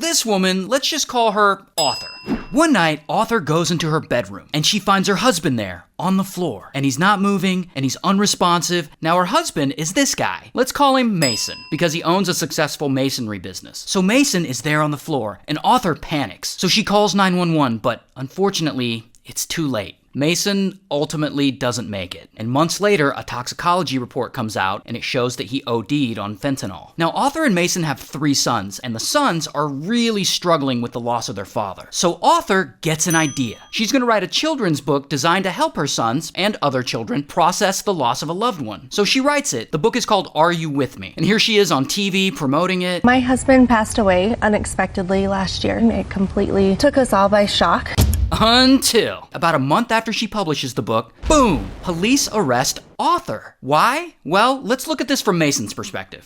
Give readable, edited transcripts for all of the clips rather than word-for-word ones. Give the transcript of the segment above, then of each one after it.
This woman, let's just call her Author. One night, Author goes into her bedroom and she finds her husband there on the floor. And he's not moving and he's unresponsive. Now her husband is this guy. Let's call him Mason because he owns a successful masonry business. So Mason is there on the floor and Author panics. So she calls 911, but unfortunately, it's too late. Mason ultimately doesn't make it. And months later, a toxicology report comes out and it shows that he OD'd on fentanyl. Now, Author and Mason have 3 sons, and the sons are really struggling with the loss of their father. So Author gets an idea. She's gonna write a children's book designed to help her sons and other children process the loss of a loved one. So she writes it. The book is called Are You With Me? And here she is on TV promoting it. My husband passed away unexpectedly last year. It completely took us all by shock. Until about a month after she publishes the book, boom, police arrest Author. Why? Well, let's look at this from Mason's perspective.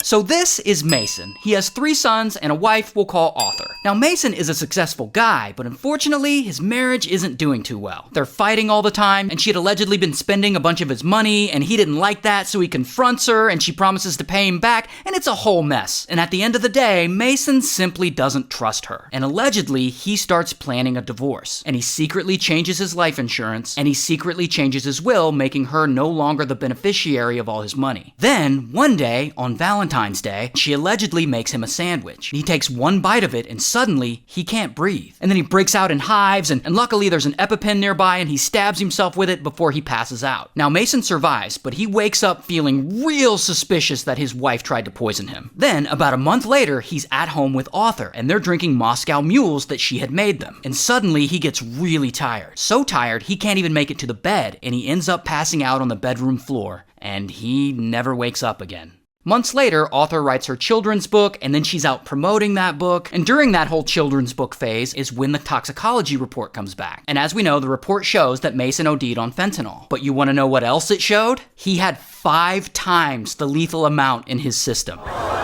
So this is Mason. He has 3 sons and a wife we'll call Author. Now Mason is a successful guy, but unfortunately his marriage isn't doing too well. They're fighting all the time, and she had allegedly been spending a bunch of his money, and he didn't like that, so he confronts her, and she promises to pay him back, and it's a whole mess. And at the end of the day, Mason simply doesn't trust her. And allegedly, he starts planning a divorce. And he secretly changes his life insurance, and he secretly changes his will, making her no longer the beneficiary of all his money. Then, one day, on Valentine's Day, she allegedly makes him a sandwich. He takes one bite of it and suddenly he can't breathe. And then he breaks out in hives and luckily there's an EpiPen nearby and he stabs himself with it before he passes out. Now Mason survives, but he wakes up feeling real suspicious that his wife tried to poison him. Then about a month later, he's at home with Author and they're drinking Moscow mules that she had made them. And suddenly he gets really tired. So tired he can't even make it to the bed and he ends up passing out on the bedroom floor and he never wakes up again. Months later, Author writes her children's book, and then she's out promoting that book. And during that whole children's book phase is when the toxicology report comes back. And as we know, the report shows that Mason OD'd on fentanyl. But you want to know what else it showed? He had 5 times the lethal amount in his system.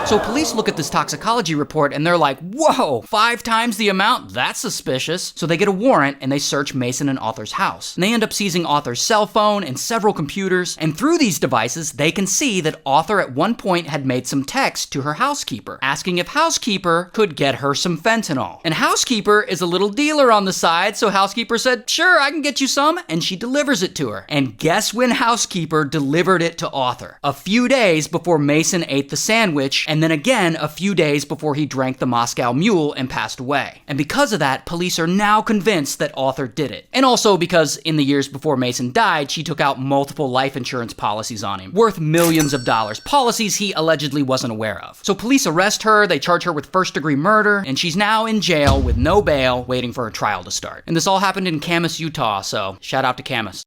So police look at this toxicology report and they're like, whoa, 5 times the amount? That's suspicious. So they get a warrant and they search Mason and Author's house. And they end up seizing Author's cell phone and several computers. And through these devices, they can see that Author at one point had made some text to her housekeeper, asking if housekeeper could get her some fentanyl. And housekeeper is a little dealer on the side, so housekeeper said, sure, I can get you some, and she delivers it to her. And guess when housekeeper delivered it to Author? A few days before Mason ate the sandwich, and then again a few days before he drank the Moscow Mule and passed away. And because of that, police are now convinced that Author did it. And also because in the years before Mason died, she took out multiple life insurance policies on him, worth millions of dollars, policies he allegedly wasn't aware of. So police arrest her, they charge her with first-degree murder, and she's now in jail with no bail, waiting for her trial to start. And this all happened in Camas, Utah, so shout out to Camas.